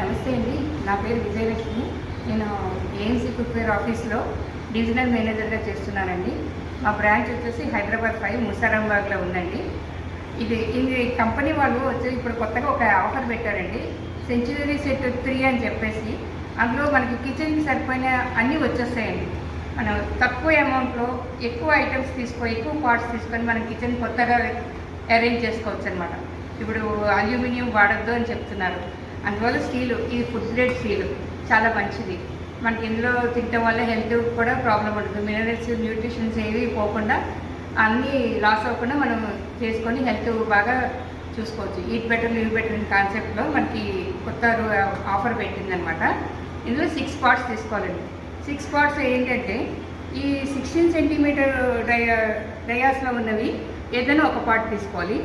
నమస్తే అండి. నా పేరు విజయలక్ష్మి. నేను ఏఎంసీ కుక్వేర్ ఆఫీస్లో డివిజనల్ మేనేజర్గా చేస్తున్నానండి. మా బ్రాంచ్ వచ్చేసి హైదరాబాద్ 5 ముసారాంబాగ్లో ఉందండి. ఇది కంపెనీ వాళ్ళు వచ్చి ఇప్పుడు కొత్తగా ఒక ఆఫర్ పెట్టారండి. సెంచురీ సెట్ 3 అని చెప్పేసి అందులో మనకి కిచెన్కి సరిపోయిన అన్నీ వచ్చేస్తాయండి. మనం తక్కువ అమౌంట్లో ఎక్కువ ఐటమ్స్ ఎక్కువ పార్ట్స్ తీసుకొని మనం కిచెన్ కొత్తగా అరేంజ్ చేసుకోవచ్చు అనమాట. ఇప్పుడు అల్యూమినియం వాడద్దు అని చెప్తున్నారు. అందువల్ల స్టీలు, ఇది ఫుడ్ గ్రేడ్ స్టీలు చాలా మంచిది. మనకి ఇందులో తినటం వల్ల హెల్త్ కూడా ప్రాబ్లం ఉంటుంది. మినరల్స్, న్యూట్రిషన్స్ ఏవి పోకుండా అన్నీ లాస్ అవ్వకుండా మనం చేసుకొని హెల్త్ బాగా చూసుకోవచ్చు. ఈట్ బెటర్ లివ్ బెటర్ అనే కాన్సెప్ట్లో మనకి కొత్త ఆఫర్ పెట్టిందనమాట. ఇందులో 6 పార్ట్స్ తీసుకోవాలండి. 6 పార్ట్స్ ఏంటంటే ఈ 16 సెంటీమీటర్ డయాస్లో ఉన్నవి ఏదైనా ఒక పార్ట్ తీసుకోవాలి.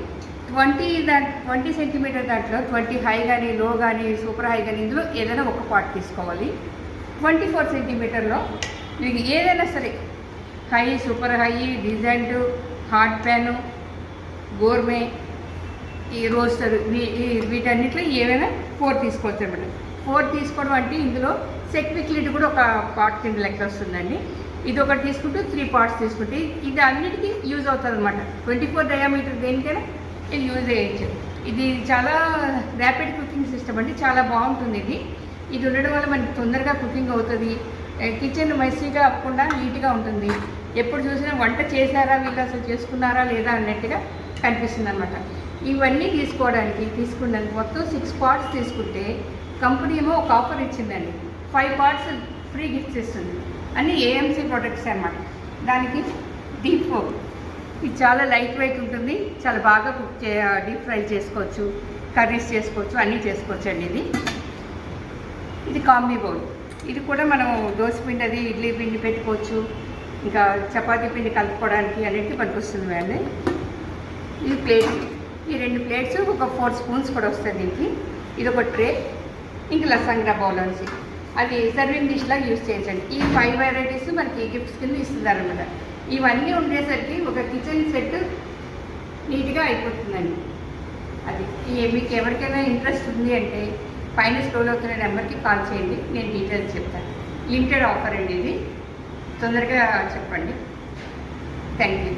20 సెంటీమీటర్ దాంట్లో 20 హై కానీ, లో కానీ, సూపర్ హై కానీ ఇందులో ఏదైనా ఒక పార్ట్ తీసుకోవాలి. 24 సెంటీమీటర్లో మీకు ఏదైనా సరే high, super high, designed, hot pan, gourmet, ఈ రోస్టర్, వీటన్నిటిలో ఏవైనా 4 తీసుకోవచ్చు అనమాట. 4 తీసుకోవడం అంటే ఇందులో సెక్విక్ లిడ్ కూడా ఒక పార్ట్ కింద లెక్క వస్తుందండి. ఇది ఒకటి తీసుకుంటూ 3 పార్ట్స్ తీసుకుంటే ఇది అన్నిటికీ యూజ్ అవుతుంది అనమాట. 24 డయామీటర్ దేనికైనా ఇది యూజ్ చేయొచ్చు. ఇది చాలా ర్యాపిడ్ కుకింగ్ సిస్టమ్ అండి. చాలా బాగుంటుంది. ఇది ఉండడం వల్ల మనకి తొందరగా కుకింగ్ అవుతుంది. కిచెన్ మెస్సీగా అవ్వకుండా నీట్గా ఉంటుంది. ఎప్పుడు చూసినా వంట చేశారా, వీళ్ళు అసలు చేసుకున్నారా లేదా అన్నట్టుగా కనిపిస్తుంది అనమాట. ఇవన్నీ తీసుకున్నాను మొత్తం 6 పార్ట్స్ తీసుకుంటే కంపెనీ ఏమో ఒక ఆఫర్ ఇచ్చిందండి. 5 పార్ట్స్ ఫ్రీ గిఫ్ట్స్ ఇస్తుంది. అన్నీ ఏఎంసీ ప్రొడక్ట్స్ అనమాట. దానికి డీప్ ఫోక్, ఇది చాలా లైట్ వెయిట్ ఉంటుంది. చాలా బాగా డీప్ ఫ్రై చేసుకోవచ్చు, కర్రీస్ చేసుకోవచ్చు, అన్నీ చేసుకోవచ్చు అండి. ఇది కాంబీ బౌల్. ఇది కూడా మనం దోశ పిండి, అది ఇడ్లీ పిండి పెట్టుకోవచ్చు, ఇంకా చపాతీ పిండి కలుపుకోవడానికి అన్నిటికీ పనికొస్తుంది అండి. ఇది ప్లేట్. ఈ 2 ప్లేట్స్ ఒక 4 స్పూన్స్ కూడా వస్తుంది దీనికి. ఇది ఒక ట్రే. ఇంక లసంగా బౌల్ అనేసి అది సర్వింగ్ డిష్లా యూజ్ చేయొచ్చండి. ఈ 5 వెరైటీస్ మనకి గిఫ్ట్స్ కింద ఇస్తున్నారన్నమాట. ఇవన్నీ ఉండేసరికి ఒక కిచెన్ సెట్ నీట్గా అయిపోతుందండి. అది మీకు ఎవరికైనా ఇంట్రెస్ట్ ఉంది అంటే పైన స్క్రోల్ అవుతున్న నెంబర్కి కాల్ చేయండి, నేను డీటెయిల్స్ చెప్తాను. లిమిటెడ్ ఆఫర్ అండి ఇది, తొందరగా చెప్పండి. Thank you.